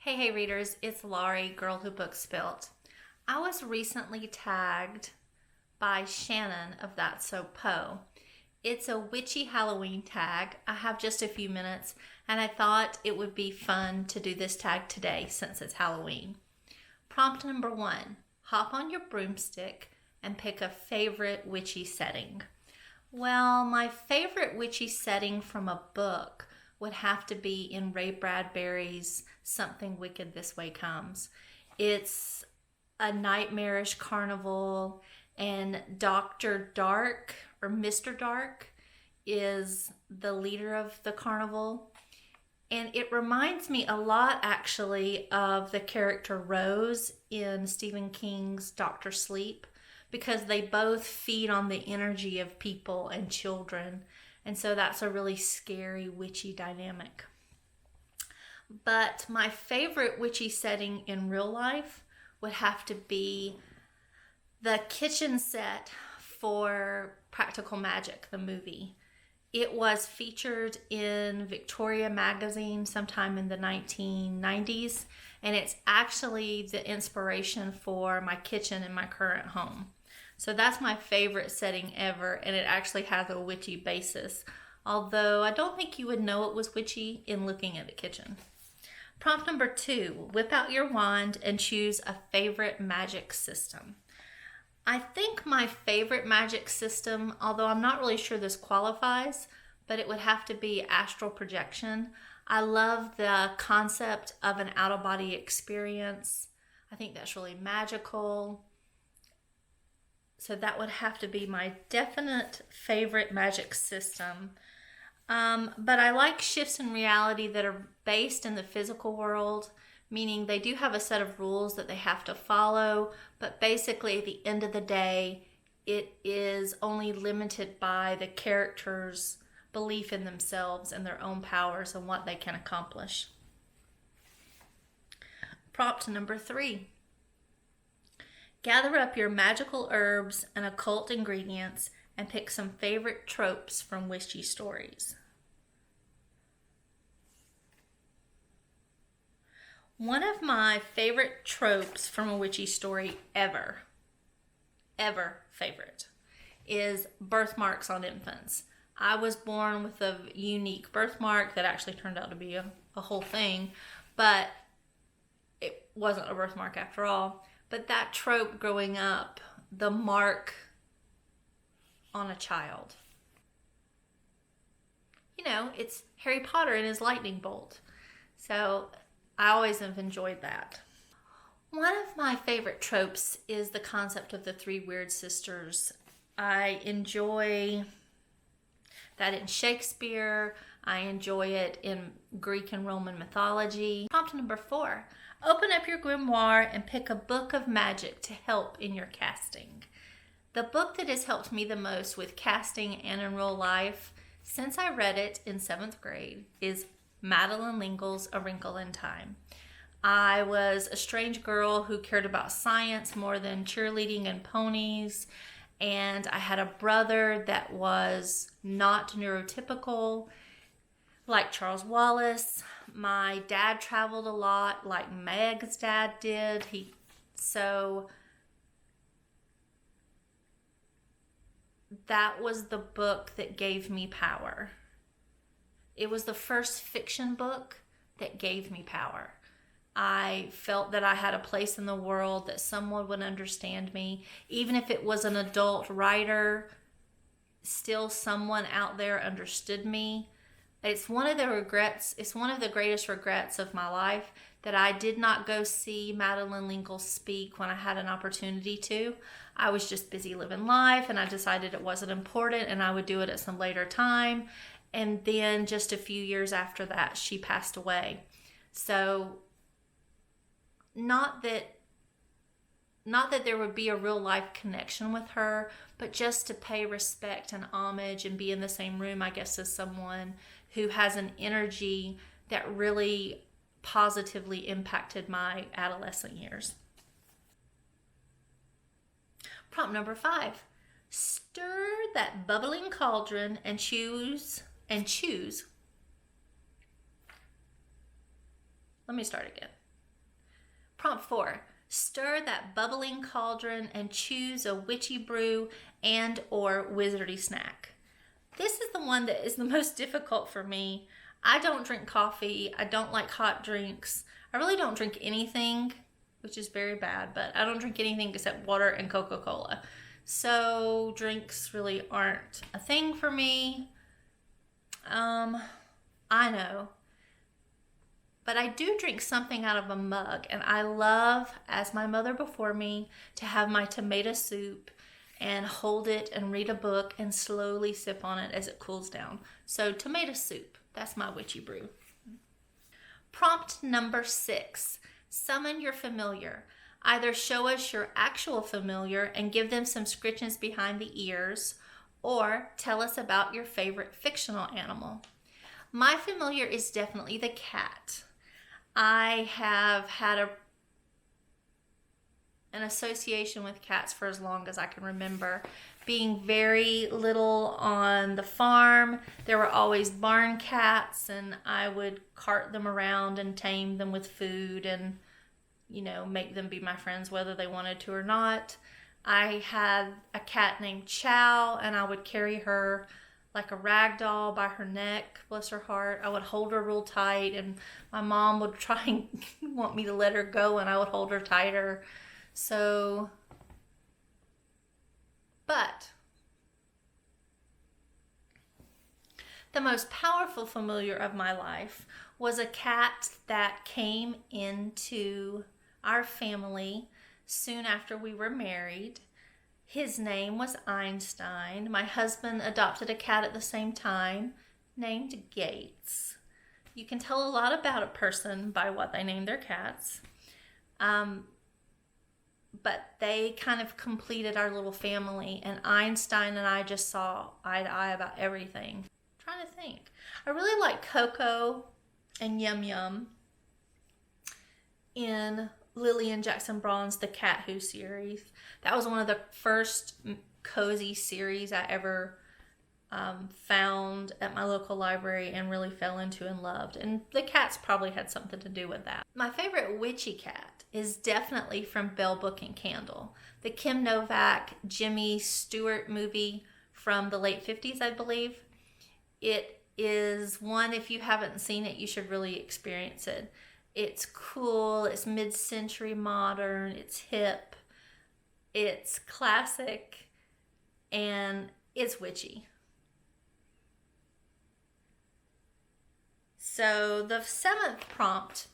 Hey readers, it's Laurie, Girl Who Book Spilt. I was recently tagged by Shannon of That's So Poe. It's a witchy Halloween tag. I have just a few minutes and I thought it would be fun to do this tag today since it's Halloween. Prompt number 1, hop on your broomstick and pick a favorite witchy setting. Well, my favorite witchy setting from a book would have to be in Ray Bradbury's Something Wicked This Way Comes. It's a nightmarish carnival, and Dr. Dark, or Mr. Dark, is the leader of the carnival. And it reminds me a lot, actually, of the character Rose in Stephen King's Dr. Sleep, because they both feed on the energy of people and children. And so that's a really scary, witchy dynamic. But my favorite witchy setting in real life would have to be the kitchen set for Practical Magic, the movie. It was featured in Victoria magazine sometime in the 1990s, and it's actually the inspiration for my kitchen in my current home. So that's my favorite setting ever, and it actually has a witchy basis, although I don't think you would know it was witchy in looking at the kitchen. Prompt number 2, whip out your wand and choose a favorite magic system. I think my favorite magic system, although I'm not really sure this qualifies, but it would have to be astral projection. I love the concept of an out-of-body experience. I think that's really magical. So that would have to be my definite favorite magic system. But I like shifts in reality that are based in the physical world, meaning they do have a set of rules that they have to follow, but basically at the end of the day, it is only limited by the characters' belief in themselves and their own powers and what they can accomplish. Prompt number 3. Gather up your magical herbs and occult ingredients and pick some favorite tropes from witchy stories. One of my favorite tropes from a witchy story ever favorite, is birthmarks on infants. I was born with a unique birthmark that actually turned out to be a whole thing, but it wasn't a birthmark after all. But that trope growing up, the mark on a child. You know, it's Harry Potter and his lightning bolt. So I always have enjoyed that. One of my favorite tropes is the concept of the 3 weird sisters. I enjoy that in Shakespeare. I enjoy it in Greek and Roman mythology. Prompt number 4. Open up your grimoire and pick a book of magic to help in your casting. The book that has helped me the most with casting and in real life since I read it in 7th grade is Madeleine L'Engle's A Wrinkle in Time. I was a strange girl who cared about science more than cheerleading and ponies, and I had a brother that was not neurotypical, like Charles Wallace. My dad traveled a lot, like Meg's dad did. So that was the book that gave me power. It was the first fiction book that gave me power. I felt that I had a place in the world, that someone would understand me. Even if it was an adult writer, still someone out there understood me. It's one of the greatest regrets of my life that I did not go see Madeleine L'Engle speak when I had an opportunity to. I was just busy living life, and I decided it wasn't important and I would do it at some later time. And then just a few years after that, she passed away. So not that there would be a real life connection with her, but just to pay respect and homage and be in the same room, I guess, as someone who has an energy that really positively impacted my adolescent years. Prompt number 5. Stir that bubbling cauldron and choose. Let me start again. Prompt 4. Stir that bubbling cauldron and choose a witchy brew and or wizardy snack. This is the one that is the most difficult for me. I don't drink coffee. I don't like hot drinks. I really don't drink anything, which is very bad, but I don't drink anything except water and Coca-Cola. So drinks really aren't a thing for me. I know. But I do drink something out of a mug, and I love, as my mother before me, to have my tomato soup and hold it and read a book and slowly sip on it as it cools down. So tomato soup, that's my witchy brew. Prompt number 6, summon your familiar. Either show us your actual familiar and give them some scritches behind the ears, or tell us about your favorite fictional animal. My familiar is definitely the cat. I have had an association with cats for as long as I can remember. Being very little on the farm, there were always barn cats, and I would cart them around and tame them with food and, make them be my friends whether they wanted to or not. I had a cat named Chow, and I would carry her like a rag doll by her neck, bless her heart. I would hold her real tight, and my mom would try and want me to let her go, and I would hold her tighter. But the most powerful familiar of my life was a cat that came into our family soon after we were married. His name was Einstein. My husband adopted a cat at the same time named Gates. You can tell a lot about a person by what they name their cats. But they kind of completed our little family, and Einstein and I just saw eye to eye about everything. I'm trying to think. I really like Coco and Yum Yum in Lillian Jackson Braun's The Cat Who series. That was one of the first cozy series I ever found at my local library and really fell into and loved. And the cats probably had something to do with that. My favorite witchy cat is definitely from Bell Book and Candle, the Kim Novak, Jimmy Stewart movie from the late 50s, I believe. It is one, if you haven't seen it, you should really experience it. It's cool, it's mid-century modern, it's hip, it's classic, and it's witchy. So the 7th prompt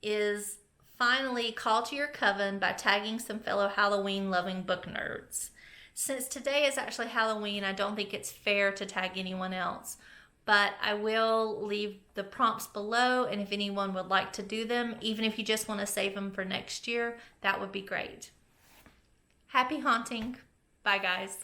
is finally call to your coven by tagging some fellow Halloween-loving book nerds. Since today is actually Halloween, I don't think it's fair to tag anyone else, but I will leave the prompts below, and if anyone would like to do them, even if you just want to save them for next year, that would be great. Happy haunting. Bye, guys.